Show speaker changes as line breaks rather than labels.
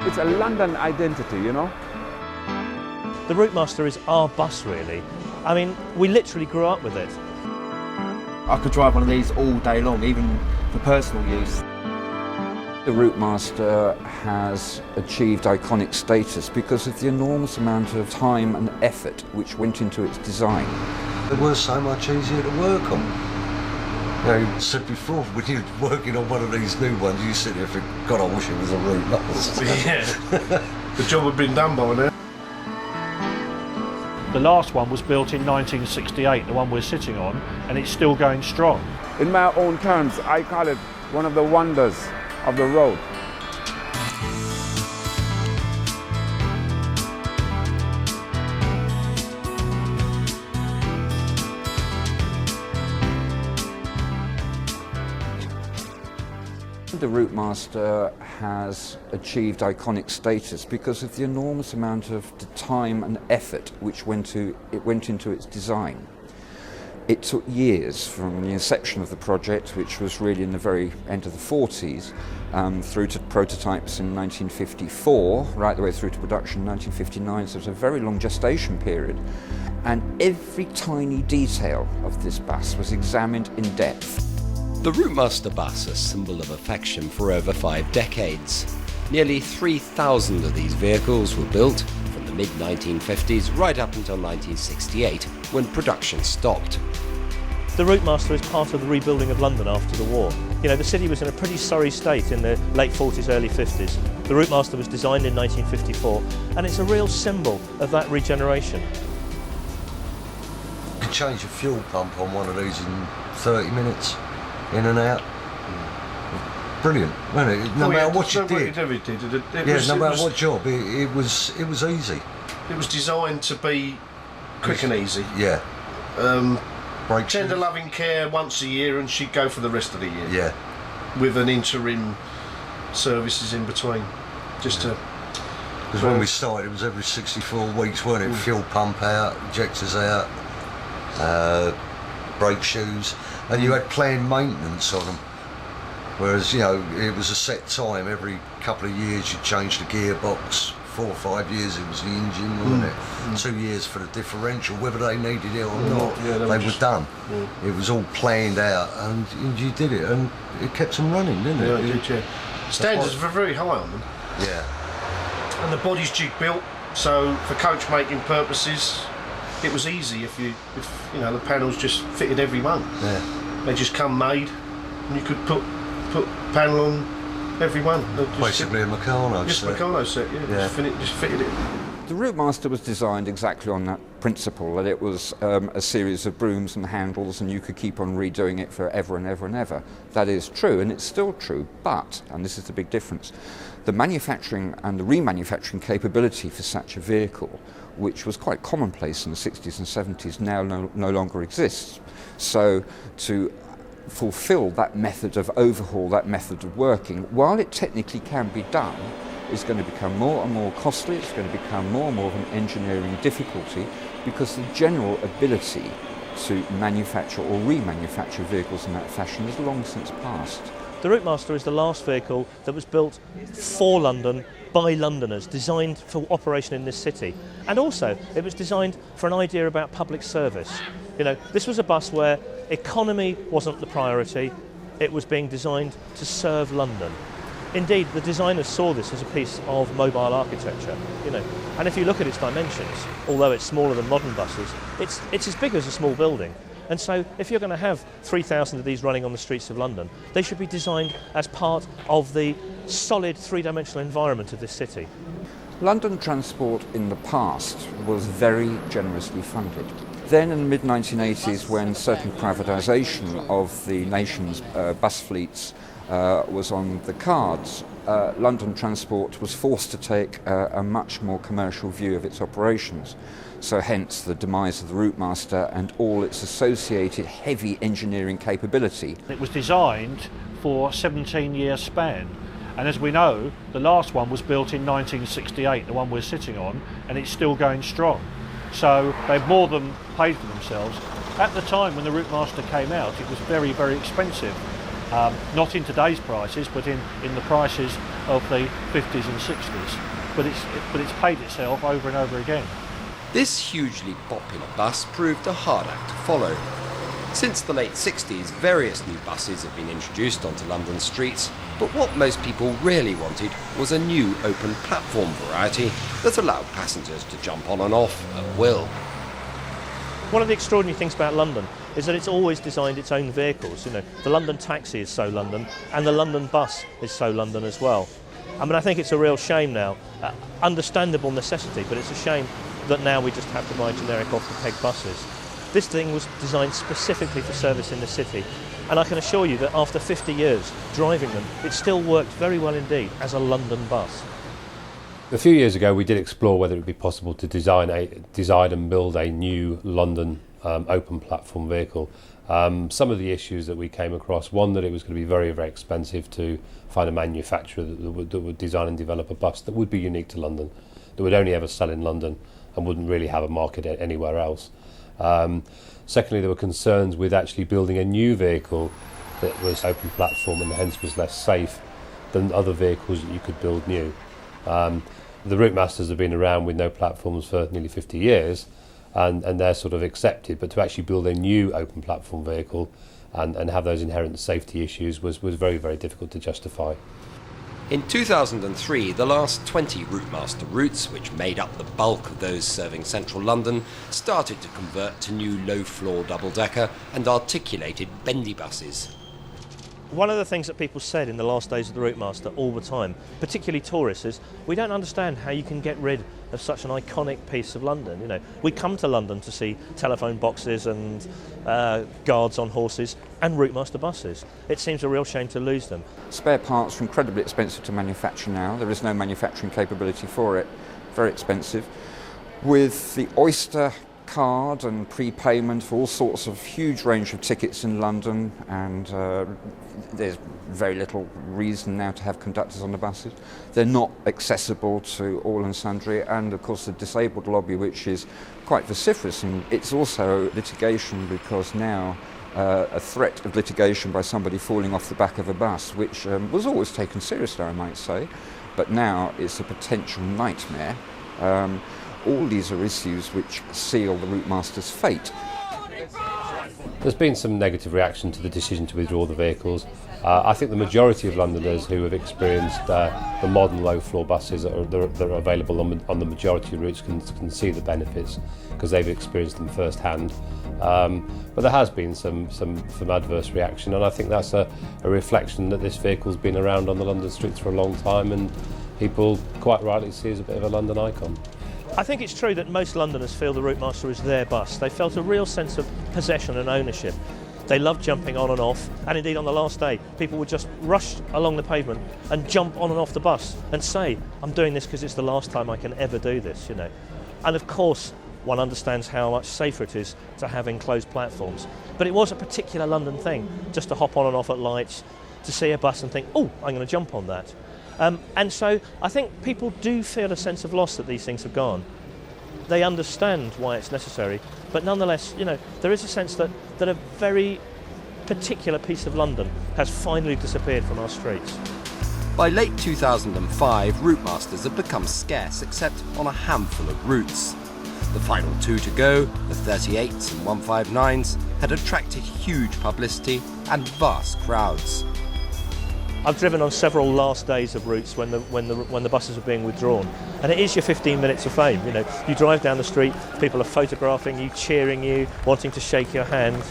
It's a London identity, you know?
The Routemaster is our bus, really. I mean, we literally grew up with it.
I could drive one of these all day long, even for personal use.
The Routemaster has achieved iconic status because of the enormous amount of time and effort which went into its design.
It was so much easier to work on. You know, you said before, when you're working on one of these new ones, you sit there and think, God, I wish it was a Routemaster.
Yeah, the job had been done by now.
The last one was built in 1968, the one we're sitting on, and it's still going strong.
In my own terms, I call it one of the wonders of the road.
The Routemaster has achieved iconic status because of the enormous amount of time and effort which went into its design. It took years from the inception of the project, which was really in the very end of the 40s, through to prototypes in 1954, right the way through to production in 1959, so it was a very long gestation period. And every tiny detail of this bus was examined in depth.
The Routemaster bus, a symbol of affection for over 5 decades. Nearly 3,000 of these vehicles were built from the mid-1950s right up until 1968, when production stopped.
The Routemaster is part of the rebuilding of London after the war. You know, the city was in a pretty sorry state in the late 40s, early 50s. The Routemaster was designed in 1954, and it's a real symbol of that regeneration.
You could change a fuel pump on one of these in 30 minutes, in and out. Brilliant, wasn't it? No matter what you did. No matter what job, it was easy.
It was designed to be quick and easy.
Yeah.
Tender loving care once a year, and she'd go for the rest of the year.
Yeah.
With an interim services in between, just to.
Because when we started, it was every 64 weeks, weren't it? Fuel pump out, injectors out, brake shoes, and you had planned maintenance on them. Whereas, you know, it was a set time. Every couple of years you'd change the gearbox. 4 or 5 years it was the engine, wasn't it? 2 years for the differential, whether they needed it or not, they were done. It was all planned out, and you did it, and it kept them running, didn't it?
Yeah, it did, yeah. Standards were very high on them.
Yeah.
And the body's jig built, so for coach making purposes, it was easy if you know the panels just fitted every one.
Yeah.
They just come made, and you could put panel on every one.
Basically a Meccano set.
Just a Meccano set, yeah. Just fitted it.
The Routemaster was designed exactly on that principle, that it was a series of brooms and handles, and you could keep on redoing it forever and ever and ever. That is true, and it's still true, but, and this is the big difference, the manufacturing and the remanufacturing capability for such a vehicle, which was quite commonplace in the 60s and 70s, now no longer exists. So to fulfill that method of overhaul, that method of working, while it technically can be done, is going to become more and more costly. It's going to become more and more of an engineering difficulty, because the general ability to manufacture or remanufacture vehicles in that fashion is long since past.
The Routemaster is the last vehicle that was built for London by Londoners, designed for operation in this city. And also, it was designed for an idea about public service. You know, this was a bus where economy wasn't the priority, it was being designed to serve London. Indeed, the designers saw this as a piece of mobile architecture, you know. And if you look at its dimensions, although it's smaller than modern buses, it's as big as a small building. And so if you're going to have 3,000 of these running on the streets of London, they should be designed as part of the solid three-dimensional environment of this city.
London transport in the past was very generously funded. Then in the mid-1980s, when certain privatisation of the nation's bus fleets was on the cards, London Transport was forced to take a much more commercial view of its operations. So hence the demise of the Routemaster and all its associated heavy engineering capability.
It was designed for a 17-year span. And as we know, the last one was built in 1968, the one we're sitting on, and it's still going strong. So they've more than paid for themselves. At the time when the Routemaster came out, it was very, very expensive.
Not in today's prices, but in the prices of the 50s and 60s. But it's paid itself over and over again.
This hugely popular bus proved a hard act to follow. Since the late 60s, various new buses have been introduced onto London streets, but what most people really wanted was a new open platform variety that allowed passengers to jump on and off at will.
One of the extraordinary things about London is that it's always designed its own vehicles. You know, the London taxi is so London, and the London bus is so London as well. I mean, I think it's a real shame now, understandable necessity, but it's a shame that now we just have to buy generic off-the-peg buses. This thing was designed specifically for service in the city, and I can assure you that after 50 years driving them, it still worked very well indeed as a London bus.
A few years ago we did explore whether it would be possible to design and build a new London open platform vehicle. Some of the issues that we came across, one, that it was going to be very, very expensive to find a manufacturer that would design and develop a bus that would be unique to London, that would only ever sell in London and wouldn't really have a market anywhere else. Secondly, there were concerns with actually building a new vehicle that was open platform and hence was less safe than other vehicles that you could build new. The Routemasters have been around with no platforms for nearly 50 years and they're sort of accepted, but to actually build a new open platform vehicle and have those inherent safety issues was very, very difficult to justify.
In 2003, the last 20 Routemaster routes, which made up the bulk of those serving central London, started to convert to new low-floor double-decker and articulated bendy buses.
One of the things that people said in the last days of the Routemaster all the time, particularly tourists, is we don't understand how you can get rid of such an iconic piece of London. You know, we come to London to see telephone boxes and guards on horses and Routemaster buses. It seems a real shame to lose them.
Spare parts are incredibly expensive to manufacture now. There is no manufacturing capability for it. Very expensive. With the Oyster card and prepayment for all sorts of huge range of tickets in London, and there's very little reason now to have conductors on the buses. They're not accessible to all and sundry, and of course the disabled lobby, which is quite vociferous, and it's also litigation because now a threat of litigation by somebody falling off the back of a bus, which was always taken seriously, I might say, but now it's a potential nightmare. All these are issues which seal the Routemaster's fate.
There's been some negative reaction to the decision to withdraw the vehicles. I think the majority of Londoners who have experienced the modern low-floor buses that are available on the majority of routes can see the benefits because they've experienced them firsthand. But there has been some adverse reaction, and I think that's a reflection that this vehicle's been around on the London streets for a long time, and people quite rightly see it as a bit of a London icon.
I think it's true that most Londoners feel the Routemaster is their bus. They felt a real sense of possession and ownership. They loved jumping on and off, and indeed on the last day, people would just rush along the pavement and jump on and off the bus and say, I'm doing this because it's the last time I can ever do this, you know. And of course, one understands how much safer it is to have enclosed platforms. But it was a particular London thing, just to hop on and off at lights, to see a bus and think, oh, I'm going to jump on that. And so I think people do feel a sense of loss that these things have gone. They understand why it's necessary, but nonetheless, you know, there is a sense that a very particular piece of London has finally disappeared from our streets.
By late 2005, Routemasters had become scarce except on a handful of routes. The final two to go, the 38s and 159s, had attracted huge publicity and vast crowds.
I've driven on several last days of routes when the buses are being withdrawn, and it is your 15 minutes of fame. You know, you drive down the street, people are photographing you, cheering you, wanting to shake your hand.